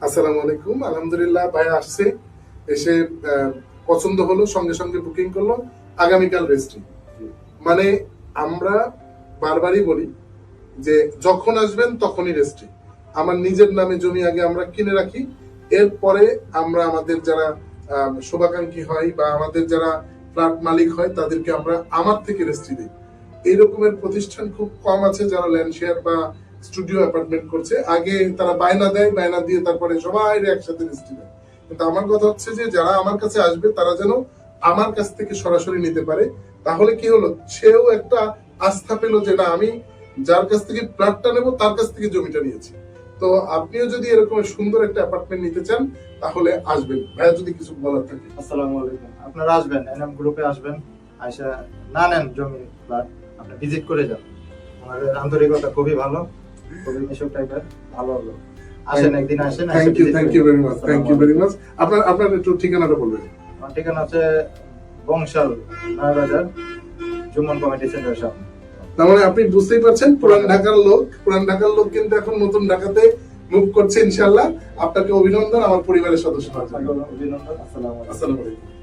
আসসালামু আলাইকুম। আলহামদুলিল্লাহ ভাই আসছে, এসে পছন্দ হলো, সঙ্গে সঙ্গে বুকিং করলো, আগামীকাল রেজিস্ট্রি। মানে আমরা বারবারই বলি যে যখন আসবেন তখনই রেজিস্ট্রি। আমার নিজের নামে জমি আগে আমরা কিনে রাখি, এরপরে আমরা আমাদের যারা শুভাকাঙ্ক্ষী হয় বা আমাদের যারা ফ্ল্যাট মালিক হয় তাদেরকে আমরা আমার থেকে রেজিস্ট্রি দিই। এই রকমের প্রতিষ্ঠান খুব কম আছে যারা ল্যান্ড শেয়ার বা স্টুডিও অ্যাপার্টমেন্ট করছে। আগে তারা বায়না দেয়, বায়না দিয়ে তারপরে সবাই একসাথে রেজিস্ট্রি দেয়। কিন্তু আমার কথা হচ্ছে যে যারা আমার কাছে আসবে তারা যেন আমার কাছ থেকে সরাসরি নিতে পারে। তাহলে কি হলো, সেও একটা আস্থা পেল যে না, আমি যার কাছ থেকে ফ্ল্যাটটা নেবো তার কাছ থেকে জমিটা নিয়েছি। তো আপনিও যদি এরকম সুন্দর একটা অ্যাপার্টমেন্ট নিতে চান তাহলে আসবেন। ভাইয়া যদি কিছু বলার থাকে। আসসালামু আলাইকুম। আপনারা আসবেন, এনএম গ্রুপে আসবেন, আইসা না নেন জমি ফ্ল্যাট, আপনি ভিজিট করে যান। আমাদের আন্তরিকতা খুবই ভালো, খুবই মিশুক টাইপের, ভালো হলো। আসেন, একদিন আসেন। Thank you very much. আপনার একটু ঠিকানাটা বলবেন। আমার ঠিকানা হচ্ছে বংশাল, নয়াবাজার, জুম্মন কমিটি সেন্টার সামনে। তার মানে আপনি বুঝতেই পারছেন, পুরান ঢাকার লোক কিন্তু এখন নতুন ঢাকাতে মুভ করছে ইনশাআল্লাহ। আপনাকে অভিনন্দন আমার পরিবারের সদস্য। অভিনন্দন। আসসালামু আলাইকুম। আসসালামু আলাইকুম।